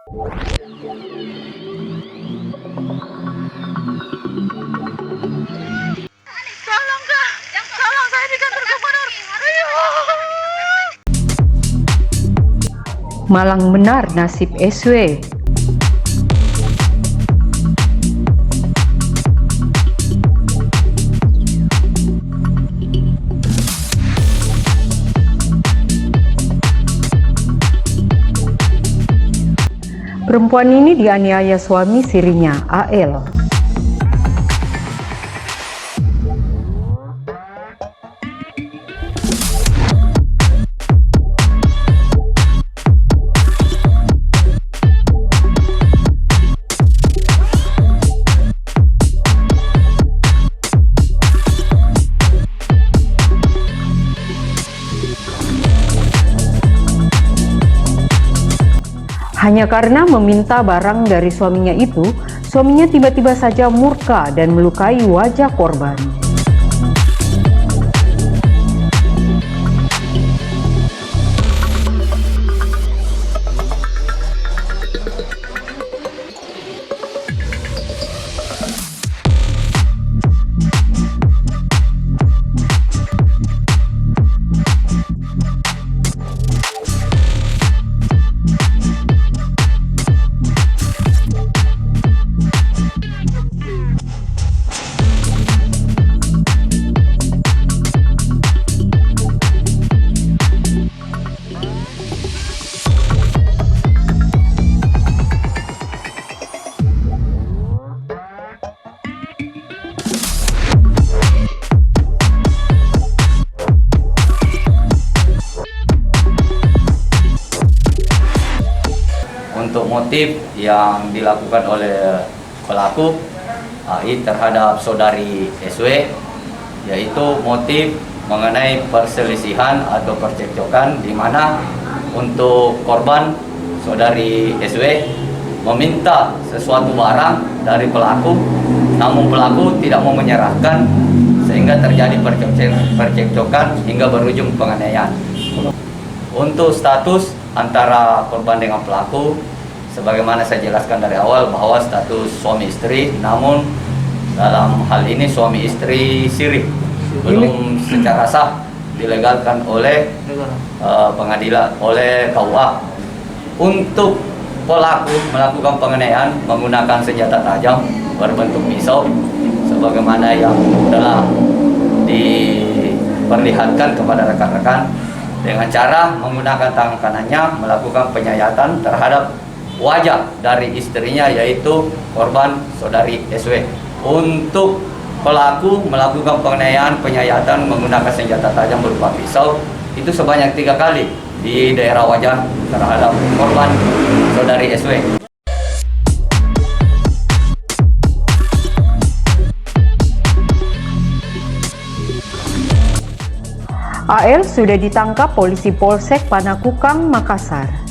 Tolong Kak, tolong saya di kantor gubernur. Ayo. Malang benar nasib SW. Perempuan ini dianiaya suami sirinya, AL. Hanya karena meminta barang dari suaminya itu, suaminya tiba-tiba saja murka dan melukai wajah korban. Untuk motif yang dilakukan oleh pelaku AI terhadap saudari SW, yaitu motif mengenai perselisihan atau percekcokan, di mana untuk korban saudari SW meminta sesuatu barang dari pelaku, namun pelaku tidak mau menyerahkan, sehingga terjadi percekcokan hingga berujung penganiayaan. Untuk status antara korban dengan pelaku, sebagaimana saya jelaskan dari awal bahwa status suami istri, namun dalam hal ini suami istri siri, belum secara sah dilegalkan oleh pengadilan, oleh KUA. Untuk pelaku melakukan penganiayaan menggunakan senjata tajam berbentuk pisau, sebagaimana yang telah diperlihatkan kepada rekan-rekan, dengan cara menggunakan tangan kanannya melakukan penyayatan terhadap wajah dari istrinya, yaitu korban saudari SW. Untuk pelaku melakukan penganiayaan penyayatan menggunakan senjata tajam berupa pisau itu sebanyak 3 kali di daerah wajah terhadap korban saudari SW. AL sudah ditangkap polisi Polsek Panakukang, Makassar.